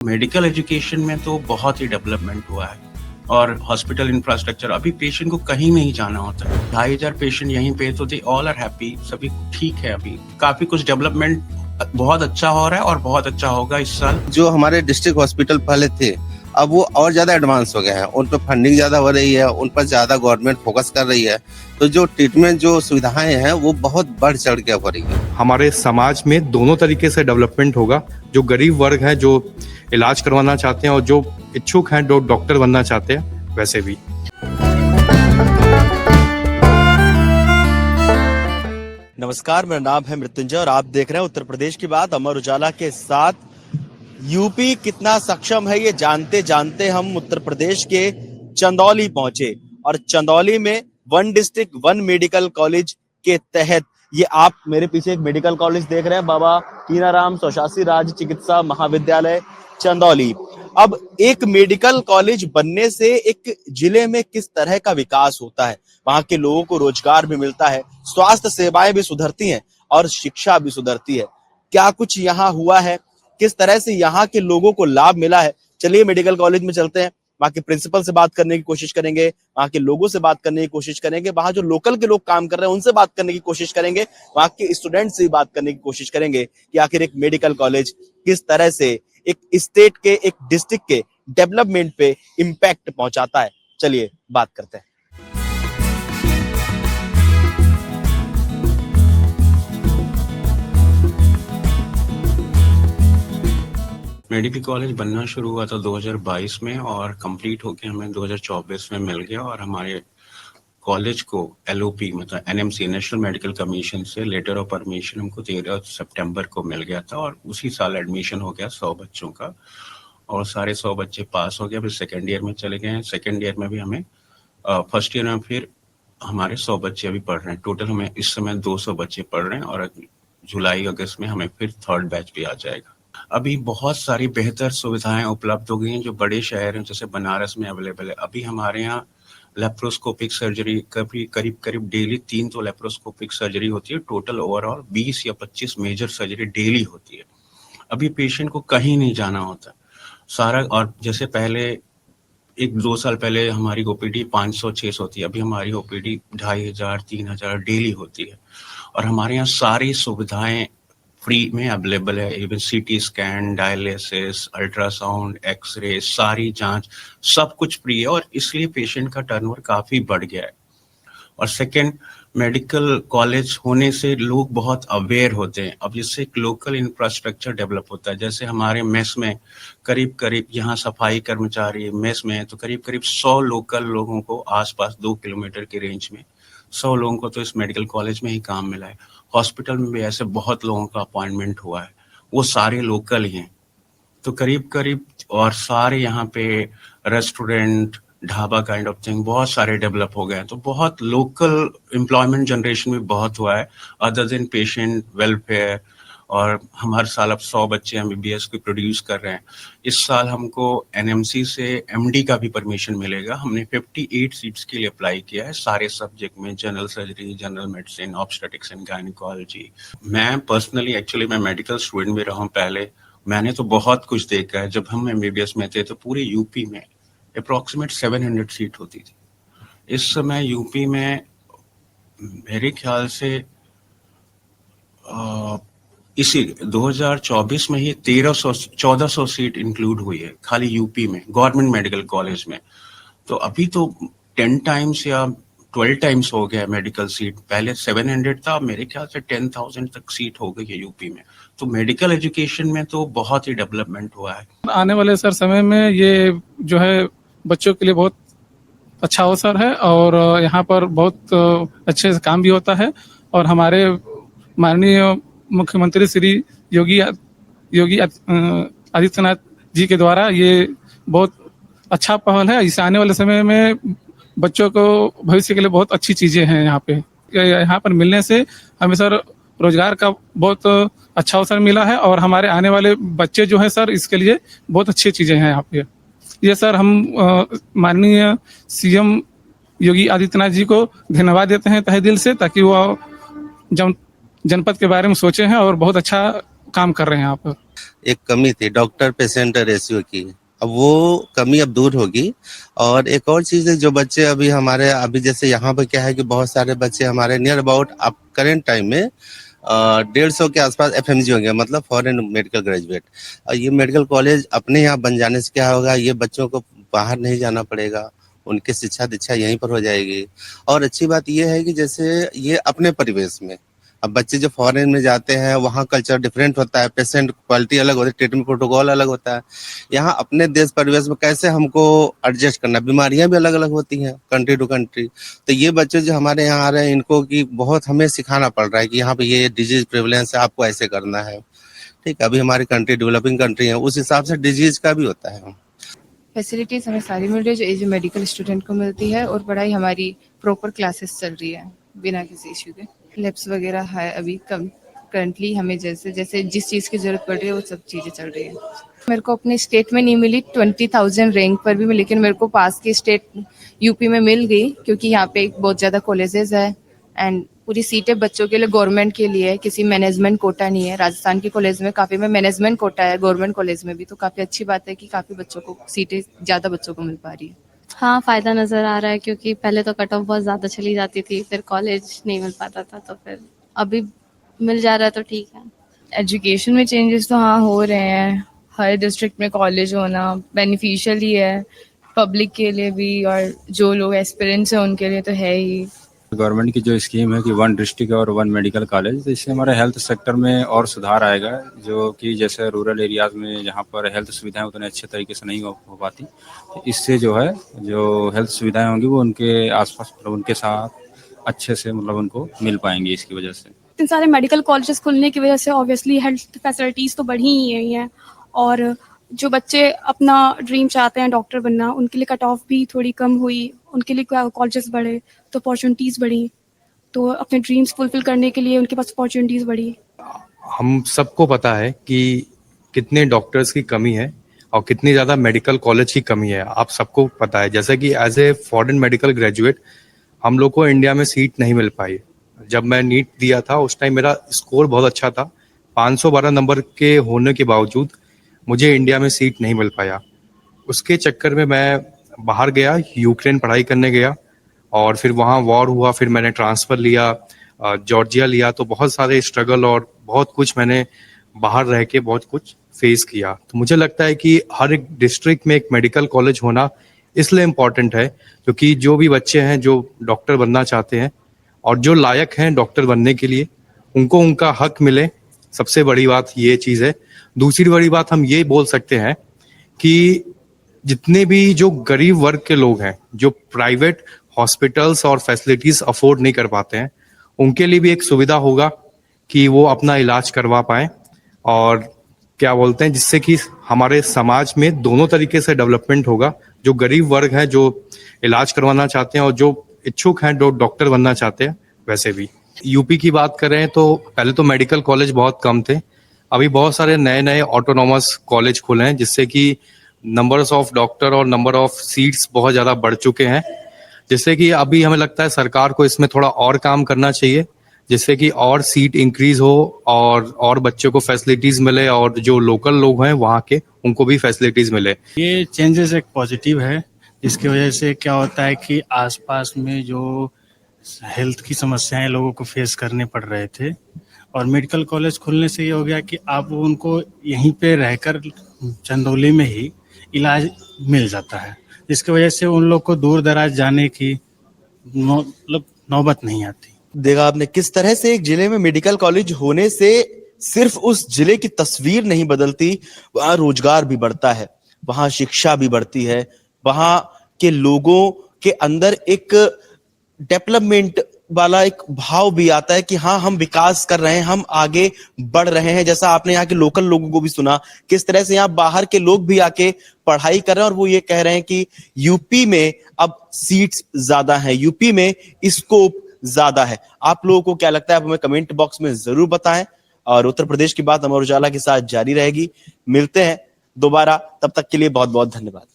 Medical education में तो बहुत ही डेवलपमेंट हुआ है और हॉस्पिटल इंफ्रास्ट्रक्चर, अभी पेशेंट को कहीं नहीं जाना होता है। 2,500 पेशेंट यहीं पे, तो दे ऑल आर हैप्पी, सभी ठीक है। अभी काफी कुछ डेवलपमेंट बहुत अच्छा हो रहा है और बहुत अच्छा होगा इस साल। जो हमारे डिस्ट्रिक्ट हॉस्पिटल पहले थे, अब वो और ज्यादा एडवांस हो गए हैं। उन पर फंडिंग ज्यादा हो रही है, उन पर ज्यादा गवर्नमेंट फोकस कर रही है, तो जो ट्रीटमेंट जो सुविधाएं हैं वो बहुत बढ़ चढ़ के हो रही है। हमारे समाज में दोनों तरीके से डेवलपमेंट होगा। जो गरीब वर्ग है, जो इलाज करवाना चाहते हैं, और जो इच्छुक हैं, जो डॉक्टर बनना चाहते हैं, वैसे भी। नमस्कार, मेरा नाम है मृत्युंजय और आप देख रहे हैं उत्तर प्रदेश की बात अमर उजाला के साथ। यूपी कितना सक्षम है ये जानते जानते हम उत्तर प्रदेश के चंदौली पहुंचे और चंदौली में one district one medical college के तहत ये आप मेरे पीछे एक मेडिकल कॉलेज देख रहे हैं, बाबा कीनाराम स्वशासी राज्य चिकित्सा महाविद्यालय चंदौली। अब एक मेडिकल कॉलेज बनने से एक जिले में किस तरह का विकास होता है, वहां के लोगों को रोजगार भी मिलता है, स्वास्थ्य सेवाएं भी सुधरती हैं और शिक्षा भी सुधरती है। क्या कुछ यहाँ हुआ है, किस तरह से यहाँ के लोगों को लाभ मिला है, चलिए मेडिकल कॉलेज में चलते हैं। वहाँ के प्रिंसिपल से बात करने की कोशिश करेंगे, वहाँ के लोगों से बात करने की कोशिश करेंगे, वहाँ जो लोकल के लोग काम कर रहे हैं उनसे बात करने की कोशिश करेंगे, वहाँ के स्टूडेंट से भी बात करने की कोशिश करेंगे कि आखिर एक मेडिकल कॉलेज किस तरह से एक स्टेट के, एक डिस्ट्रिक्ट के डेवलपमेंट पे इम्पैक्ट पहुंचाता है। चलिए बात करते हैं। मेडिकल कॉलेज बनना शुरू हुआ था 2022 में और कंप्लीट होके हमें 2024 में मिल गया। और हमारे कॉलेज को LOP मतलब NMC नेशनल मेडिकल कमीशन से लेटर ऑफ परमिशन हमको 13 सितंबर को मिल गया था और उसी साल एडमिशन हो गया 100 बच्चों का और सारे 100 बच्चे पास हो गए। फिर सेकेंड ईयर में चले गए हैं। सेकेंड ईयर में भी हमें फर्स्ट ईयर में फिर हमारे 100 बच्चे अभी पढ़ रहे हैं। टोटल हमें इस समय 200 बच्चे पढ़ रहे हैं और जुलाई अगस्त में हमें फिर थर्ड बैच भी आ जाएगा। अभी बहुत सारी बेहतर सुविधाएं उपलब्ध हो गई हैं जो बड़े शहर हैं, जैसे बनारस में अवेलेबल है। अभी हमारे यहाँ लेप्रोस्कोपिक सर्जरी करीब डेली 3 तो लेप्रोस्कोपिक सर्जरी होती है। टोटल ओवरऑल 20 या 25 मेजर सर्जरी डेली होती है। अभी पेशेंट को कहीं नहीं जाना होता सारा। और जैसे पहले 1-2 साल पहले हमारी OPD 500-600 होती है, अभी हमारी OPD 2,500-3,000 डेली होती है। और हमारे यहाँ सारी सुविधाएं फ्री में अवेलेबल है। Even CT scan, dialysis, ultrasound, x-ray, सारी जांच सब कुछ फ्री है और इसलिए पेशेंट का टर्नओवर काफी बढ़ गया है। और सेकंड, मेडिकल कॉलेज होने से लोग बहुत अवेयर होते हैं। अब इससे एक लोकल इंफ्रास्ट्रक्चर डेवलप होता है। जैसे हमारे मेस में करीब यहाँ सफाई कर्मचारी मेस में है तो करीब 100 लोकल लोगों को आसपास 2 किलोमीटर के रेंज में 100 लोगों को तो इस मेडिकल कॉलेज में ही काम मिला है। हॉस्पिटल में भी ऐसे बहुत लोगों का अपॉइंटमेंट हुआ है, वो सारे लोकल ही हैं। तो करीब और सारे यहाँ पे restaurant, dhaba kind of thing बहुत सारे डेवलप हो गए हैं। तो बहुत लोकल एम्प्लॉयमेंट जनरेशन भी बहुत हुआ है अदर देन पेशेंट वेलफेयर। और हम हर साल अब 100 बच्चे MBBS को प्रोड्यूस कर रहे हैं। इस साल हमको NMC से MD का भी परमिशन मिलेगा। हमने 58 सीट्स के लिए अप्लाई किया है सारे सब्जेक्ट में, general surgery, general medicine, obstetrics and gynaecology. मैं पर्सनली एक्चुअली मैं मेडिकल स्टूडेंट भी रहा हूँ पहले। मैंने तो बहुत कुछ देखा है। जब हम MBBS में थे तो पूरे यूपी में अप्रोक्सीमेट 700 सीट होती थी। इस समय यूपी में मेरे ख्याल से इसी 2024 में ही 1400 सीट इंक्लूड हुई है खाली यूपी में गवर्नमेंट मेडिकल कॉलेज में। तो अभी तो 10 टाइम्स या 12 टाइम्स हो गया मेडिकल सीट। पहले 700 था, मेरे ख्याल से 10,000 तक सीट हो गई है यूपी में। तो मेडिकल एजुकेशन में तो बहुत ही डेवलपमेंट हुआ है। आने वाले सर समय में ये जो है बच्चों के लिए बहुत अच्छा अवसर है और यहाँ पर बहुत अच्छे से काम भी होता है। और हमारे माननीय मुख्यमंत्री श्री योगी आदित्यनाथ जी के द्वारा ये बहुत अच्छा पहल है। इसे आने वाले समय में बच्चों को भविष्य के लिए बहुत अच्छी चीजें हैं यहाँ पे। यहाँ पर मिलने से हमें सर रोजगार का बहुत अच्छा अवसर मिला है और हमारे आने वाले बच्चे जो हैं सर इसके लिए बहुत अच्छी चीजें हैं यहाँ पे। ये सर हम माननीय CM योगी आदित्यनाथ जी को धन्यवाद देते हैं तहे दिल से, ताकि वो जनपद के बारे में सोचे हैं और बहुत अच्छा काम कर रहे हैं यहाँ पर। एक कमी थी डॉक्टर पेशेंट रेशियो की, अब वो कमी अब दूर होगी। और एक और चीज़ है, जो बच्चे अभी जैसे यहाँ पे क्या है कि बहुत सारे बच्चे हमारे नियर अबाउट अब करेंट टाइम में 150 के आसपास एफएमजी होंगे, मतलब फॉरेन मेडिकल ग्रेजुएट। और ये मेडिकल कॉलेज अपने यहाँ बन जाने से क्या होगा, ये बच्चों को बाहर नहीं जाना पड़ेगा, उनकी शिक्षा दीक्षा यहीं पर हो जाएगी। और अच्छी बात ये है कि जैसे ये अपने परिवेश में, अब बच्चे जो फॉरेन में जाते हैं वहाँ कल्चर डिफरेंट होता है, पेशेंट क्वालिटी अलग होती है, ट्रीटमेंट प्रोटोकॉल अलग होता है। यहाँ अपने देश परिवेश में कैसे हमको एडजस्ट करना, बीमारियां भी अलग अलग होती हैं कंट्री टू कंट्री। तो ये बच्चे जो हमारे यहाँ आ रहे हैं, इनको की बहुत हमें सिखाना पड़ रहा है कि यहाँ पे ये डिजीज प्रेवलेंस है, आपको ऐसे करना है। ठीक है, अभी हमारी कंट्री डेवलपिंग कंट्री है, उस हिसाब से डिजीज का भी होता है। फैसिलिटीज हमें सारी मिल रही है जो मेडिकल स्टूडेंट को मिलती है, और पढ़ाई हमारी प्रॉपर क्लासेस चल रही है बिना किसी इशू के। लैब्स वगैरह है अभी कम करंटली, हमें जैसे जैसे जिस चीज़ की ज़रूरत पड़ रही है वो सब चीज़ें चल रही है। मेरे को अपने स्टेट में नहीं मिली 20,000 रैंक पर भी, लेकिन मेरे को पास की स्टेट यूपी में मिल गई, क्योंकि यहाँ पे बहुत ज़्यादा कॉलेजेस है एंड पूरी सीटें बच्चों के लिए गवर्नमेंट के लिए है, किसी मैनेजमेंट कोटा नहीं है। राजस्थान के कॉलेज में काफ़ी में मैनेजमेंट कोटा है, गवर्नमेंट कॉलेज में भी, तो काफ़ी अच्छी बात है कि काफ़ी बच्चों को सीटें ज़्यादा बच्चों को मिल पा रही है। हाँ, फ़ायदा नज़र आ रहा है, क्योंकि पहले तो कट ऑफ बहुत ज़्यादा चली जाती थी, फिर कॉलेज नहीं मिल पाता था, तो फिर अभी मिल जा रहा है तो ठीक है। एजुकेशन में चेंजेस तो हाँ हो रहे हैं, हर डिस्ट्रिक्ट में कॉलेज होना बेनिफिशियल ही है, पब्लिक के लिए भी और जो लोग एस्पिरेंट्स हैं उनके लिए तो है ही। गवर्नमेंट की जो स्कीम है कि 1 डिस्ट्रिक्ट और 1 मेडिकल कॉलेज, तो इससे हमारे हेल्थ सेक्टर में और सुधार आएगा, जो कि जैसे रूरल एरियाज़ में जहाँ पर हेल्थ सुविधाएं उतने अच्छे तरीके से नहीं हो पाती, तो इससे जो है जो हेल्थ सुविधाएं होंगी वो उनके आसपास मतलब उनके साथ अच्छे से मतलब उनको मिल पाएंगी इसकी वजह से। इतने सारे मेडिकल कॉलेजेस खुलने की वजह से ऑब्वियसली हेल्थ फैसिलिटीज़ तो बढ़ी ही रही हैं, और जो बच्चे अपना ड्रीम चाहते हैं डॉक्टर बनना, उनके लिए कट ऑफ भी थोड़ी कम हुई, उनके लिए कॉलेजेस बढ़े तो अपॉर्चुनिटीज़ बढ़ी, तो अपने ड्रीम्स फुलफिल करने के लिए उनके पास अपॉर्चुनिटीज़ बढ़ी। हम सबको पता है कि कितने डॉक्टर्स की कमी है और कितनी ज़्यादा मेडिकल कॉलेज की कमी है, आप सबको पता है। जैसे कि as a foreign medical graduate हम लोग को इंडिया में सीट नहीं मिल पाई। जब मैं नीट दिया था उस टाइम मेरा स्कोर बहुत अच्छा था, 512 नंबर के होने के बावजूद मुझे इंडिया में सीट नहीं मिल पाया। उसके चक्कर में मैं बाहर गया, यूक्रेन पढ़ाई करने गया, और फिर वहाँ वॉर हुआ, फिर मैंने ट्रांसफ़र लिया, जॉर्जिया लिया, तो बहुत सारे स्ट्रगल और बहुत कुछ मैंने बाहर रह के बहुत कुछ फेस किया। तो मुझे लगता है कि हर एक डिस्ट्रिक्ट में एक मेडिकल कॉलेज होना इसलिए इम्पॉर्टेंट है क्योंकि जो भी बच्चे हैं जो डॉक्टर बनना चाहते हैं और जो लायक हैं डॉक्टर बनने के लिए, उनको उनका हक मिले। सबसे बड़ी बात ये चीज़ है। दूसरी बड़ी बात हम ये बोल सकते हैं कि जितने भी जो गरीब वर्ग के लोग हैं जो प्राइवेट हॉस्पिटल्स और फैसिलिटीज़ अफोर्ड नहीं कर पाते हैं, उनके लिए भी एक सुविधा होगा कि वो अपना इलाज करवा पाएँ, और क्या बोलते हैं जिससे कि हमारे समाज में दोनों तरीके से डेवलपमेंट होगा। जो गरीब वर्ग है जो इलाज करवाना चाहते हैं और जो इच्छुक हैं जो डॉक्टर बनना चाहते हैं, वैसे भी। यूपी की बात करें तो पहले तो मेडिकल कॉलेज बहुत कम थे, अभी बहुत सारे नए नए ऑटोनॉमस कॉलेज खुले हैं जिससे कि नंबर्स ऑफ डॉक्टर और नंबर ऑफ सीट्स बहुत ज़्यादा बढ़ चुके हैं, जिससे कि अभी हमें लगता है सरकार को इसमें थोड़ा और काम करना चाहिए, जिससे कि और सीट इंक्रीज हो और बच्चों को फैसिलिटीज़ मिले, और जो लोकल लोग हैं वहाँ के उनको भी फैसिलिटीज़ मिले। ये चेंजेस एक पॉजिटिव है, जिसकी वजह से क्या होता है कि आसपास में जो हेल्थ की समस्याएं लोगों को फेस करने पड़ रहे थे, और मेडिकल कॉलेज खुलने से ये हो गया कि आप उनको यहीं पे रहकर चंदौली में ही इलाज मिल जाता है, जिसकी वजह से उन लोग को दूर दराज जाने की मतलब नौबत नहीं आती। देखा आपने किस तरह से एक जिले में मेडिकल कॉलेज होने से सिर्फ उस जिले की तस्वीर नहीं बदलती, वहाँ रोजगार भी बढ़ता है, वहाँ शिक्षा भी बढ़ती है, वहाँ के लोगों के अंदर एक डेवलपमेंट वाला एक भाव भी आता है कि हाँ हम विकास कर रहे हैं, हम आगे बढ़ रहे हैं। जैसा आपने यहाँ के लोकल लोगों को भी सुना किस तरह से यहाँ बाहर के लोग भी आके पढ़ाई कर रहे हैं, और वो ये कह रहे हैं कि यूपी में अब सीट्स ज्यादा हैं, यूपी में स्कोप ज्यादा है। आप लोगों को क्या लगता है, आप हमें कमेंट बॉक्स में जरूर बताएं, और उत्तर प्रदेश की बात अमर उजाला के साथ जारी रहेगी। मिलते हैं दोबारा, तब तक के लिए बहुत बहुत धन्यवाद।